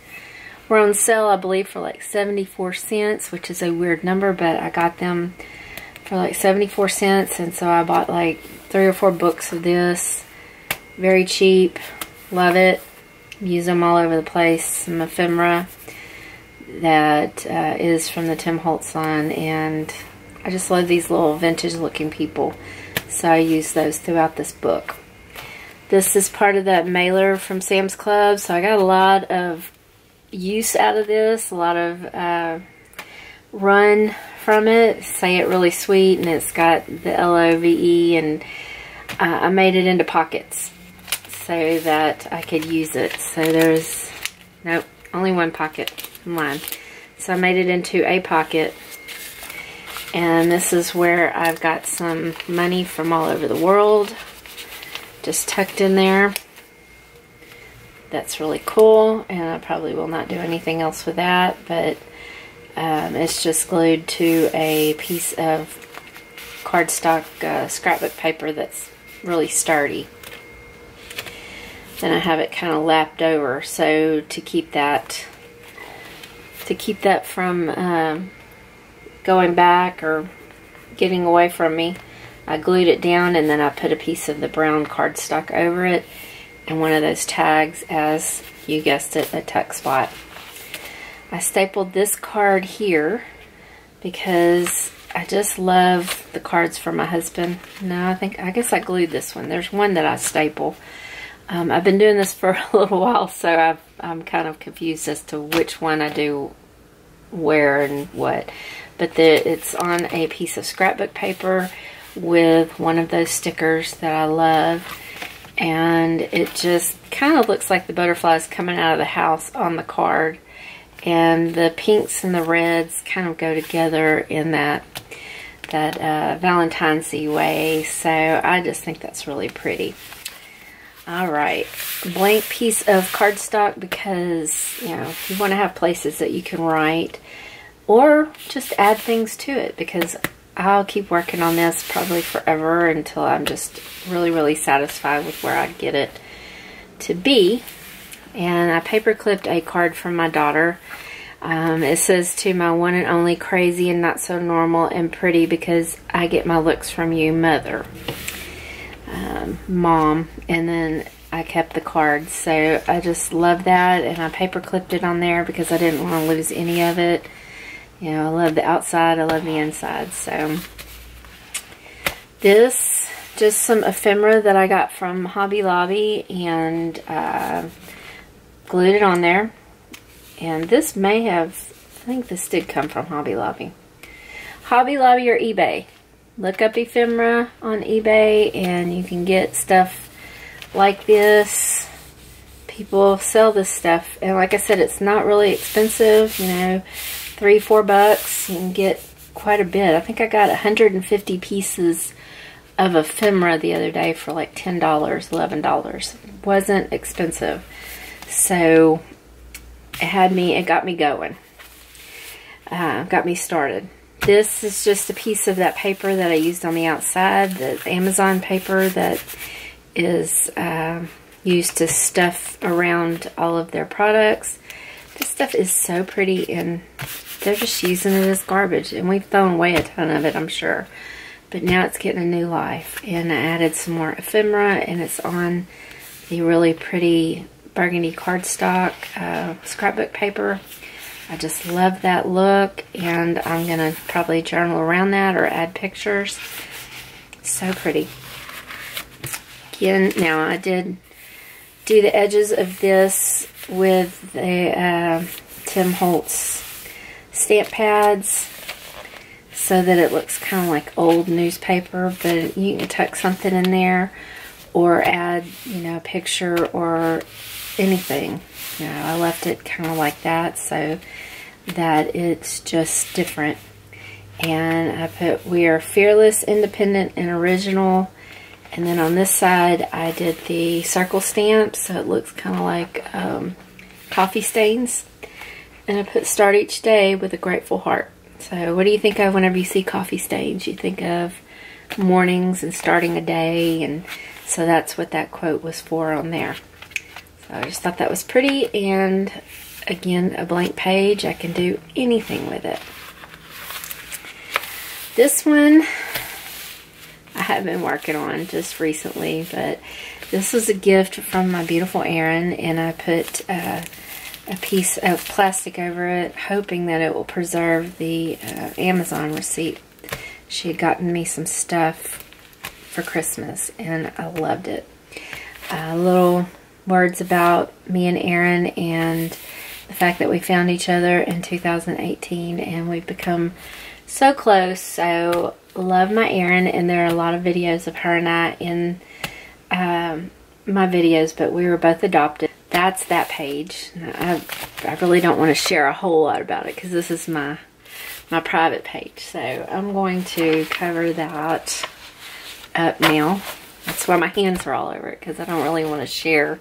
were on sale, I believe, for like 74 cents, which is a weird number, but I got them for like 74 cents, and so I bought like 3 or 4 books of this. Very cheap. Love it. Use them all over the place. Some ephemera that is from the Tim Holtz line, and I just love these little vintage looking people. So I use those throughout this book. This is part of that mailer from Sam's Club, so I got a lot of use out of this, a lot of run from it. Say it really sweet, and it's got the L-O-V-E, and I made it into pockets so that I could use it. So there's, nope, only one pocket in mine. So I made it into a pocket. And this is where I've got some money from all over the world just tucked in there. That's really cool, and I probably will not do anything else with that, but it's just glued to a piece of cardstock scrapbook paper that's really sturdy. Then I have it kind of lapped over, so to keep that from going back or getting away from me, I glued it down, and then I put a piece of the brown cardstock over it, and one of those tags as, you guessed it, a tuck spot. I stapled this card here because I just love the cards for my husband. No, I guess I glued this one. There's one that I staple. I've been doing this for a little while, so I'm kind of confused as to which one I do where and what. But it's on a piece of scrapbook paper with one of those stickers that I love, and it just kind of looks like the butterflies coming out of the house on the card, and the pinks and the reds kind of go together in that Valentine's-y way. So I just think that's really pretty. Alright, blank piece of cardstock, because you know, you want to have places that you can write or just add things to it, because I'll keep working on this probably forever until I'm just really, really satisfied with where I get it to be. And I paper clipped a card from my daughter. It says, to my one and only crazy and not so normal and pretty because I get my looks from you, mother. Mom. And then I kept the cards. So I just love that, and I paper clipped it on there because I didn't want to lose any of it. You know, I love the outside, I love the inside. So this, just some ephemera that I got from Hobby Lobby, and glued it on there. And this may have, I think this did come from Hobby Lobby. Hobby Lobby or eBay. Look up ephemera on eBay and you can get stuff like this. People sell this stuff. And like I said, it's not really expensive. You know, $3-4 bucks. You can get quite a bit. I think I got 150 pieces of ephemera the other day for like $10, $11. It wasn't expensive. So it got me going. Got me started. This is just a piece of that paper that I used on the outside, the Amazon paper that is used to stuff around all of their products. This stuff is so pretty, and they're just using it as garbage, and we've thrown away a ton of it, I'm sure. But now it's getting a new life, and I added some more ephemera, and it's on the really pretty burgundy cardstock scrapbook paper. I just love that look, and I'm going to probably journal around that or add pictures. So pretty. Again, now I did do the edges of this with the Tim Holtz stamp pads so that it looks kind of like old newspaper, but you can tuck something in there or add, you know, a picture or anything. You know, I left it kind of like that so that it's just different. And I put, we are fearless, independent, and original. And then on this side, I did the circle stamp, so it looks kind of like coffee stains. And I put, start each day with a grateful heart. So what do you think of whenever you see coffee stains? You think of mornings and starting a day, and so that's what that quote was for on there. So I just thought that was pretty, and again, a blank page. I can do anything with it. This one I have been working on just recently, but this was a gift from my beautiful Erin, and I put a piece of plastic over it, hoping that it will preserve the Amazon receipt. She had gotten me some stuff for Christmas, and I loved it. Little words about me and Erin, and the fact that we found each other in 2018, and we've become so close. So love my Erin, and there are a lot of videos of her and I in my videos, but we were both adopted. That's that page. I really don't want to share a whole lot about it because this is my private page. So I'm going to cover that up now. That's why my hands are all over it, because I don't really want to share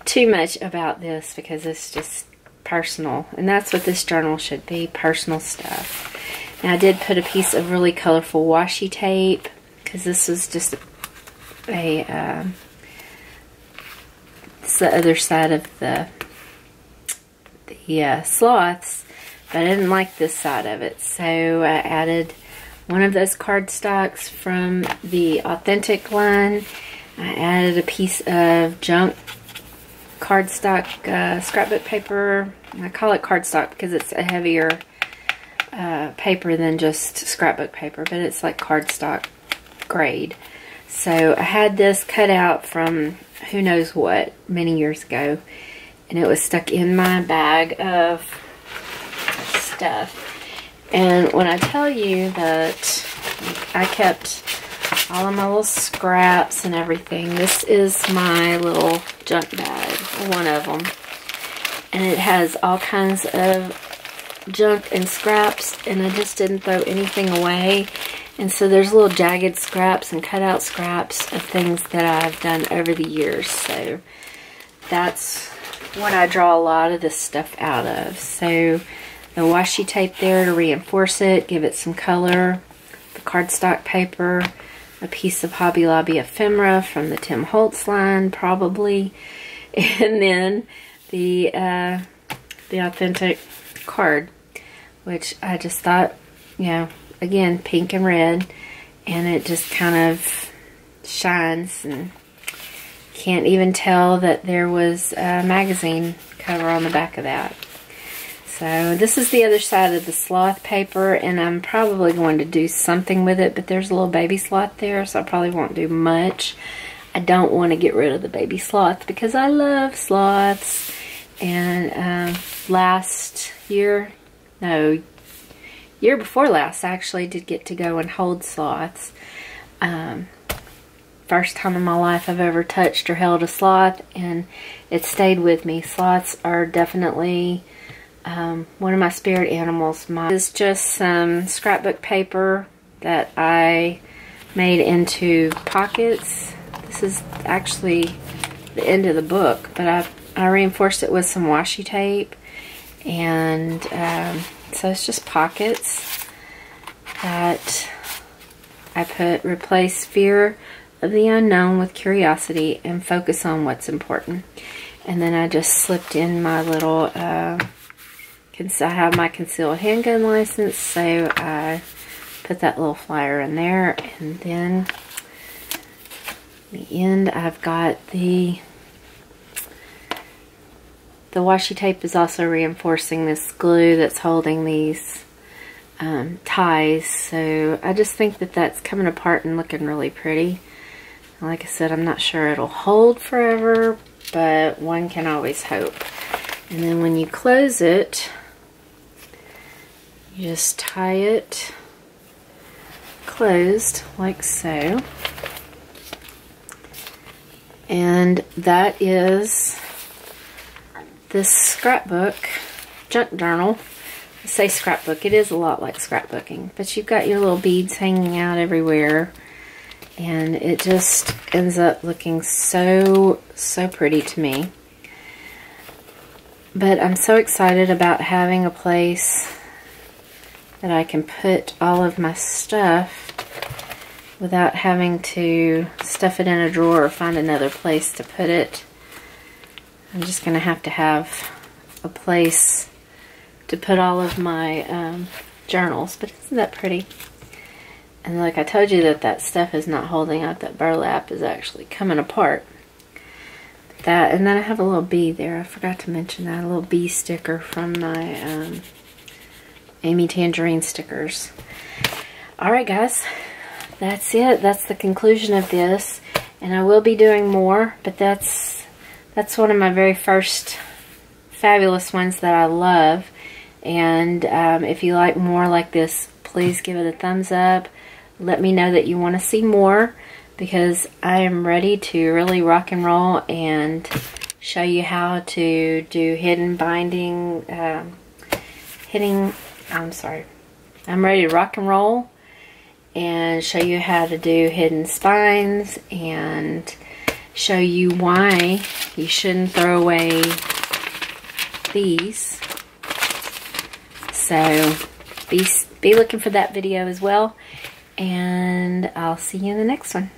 too much about this because it's just personal. And that's what this journal should be, personal stuff. Now I did put a piece of really colorful washi tape because this was just it's the other side of the sloths, but I didn't like this side of it. So I added one of those cardstocks from the Authentic line. I added a piece of junk cardstock scrapbook paper. I call it cardstock because it's a heavier paper than just scrapbook paper, but it's like cardstock grade. So I had this cut out from who knows what many years ago, and it was stuck in my bag of stuff. And when I tell you that I kept all of my little scraps and everything, this is my little junk bag, one of them. And it has all kinds of junk and scraps, and I just didn't throw anything away. And so there's little jagged scraps and cutout scraps of things that I've done over the years. So that's what I draw a lot of this stuff out of. So the washi tape there to reinforce it, give it some color, the cardstock paper, a piece of Hobby Lobby ephemera from the Tim Holtz line, probably, and then the Authentic card, which I just thought, you know, again, pink and red, and it just kind of shines, and can't even tell that there was a magazine cover on the back of that. So this is the other side of the sloth paper, and I'm probably going to do something with it, but there's a little baby sloth there, so I probably won't do much. I don't want to get rid of the baby sloth because I love sloths. And last year, no, year before last, I actually did get to go and hold sloths. First time in my life I've ever touched or held a sloth, and it stayed with me. Sloths are definitely one of my spirit animals. This is just some scrapbook paper that I made into pockets. This is actually the end of the book, but I reinforced it with some washi tape, and so it's just pockets that I put replace fear of the unknown with curiosity and focus on what's important. And then I just slipped in my little, I have my concealed handgun license, so I put that little flyer in there, and then at the end I've got the washi tape is also reinforcing this glue that's holding these ties, so I just think that that's coming apart and looking really pretty. Like I said, I'm not sure it'll hold forever, but one can always hope. And then when you close it, you just tie it closed like so. And that is this scrapbook, junk journal. I say scrapbook, it is a lot like scrapbooking, but you've got your little beads hanging out everywhere, and it just ends up looking so pretty to me. But I'm so excited about having a place that I can put all of my stuff without having to stuff it in a drawer or find another place to put it. I'm just going to have a place to put all of my journals. But isn't that pretty? And like I told you, that stuff is not holding up. That burlap is actually coming apart. That, and then I have a little bee there. I forgot to mention that. A little bee sticker from my Amy Tangerine stickers. Alright guys, that's it. That's the conclusion of this. And I will be doing more, but that's one of my very first fabulous ones that I love. And if you like more like this, please give it a thumbs up. Let me know that you want to see more, because I am ready to really rock and roll and show you how to do hidden binding, I'm ready to rock and roll and show you how to do hidden spines and show you why you shouldn't throw away these. So be looking for that video as well, and I'll see you in the next one.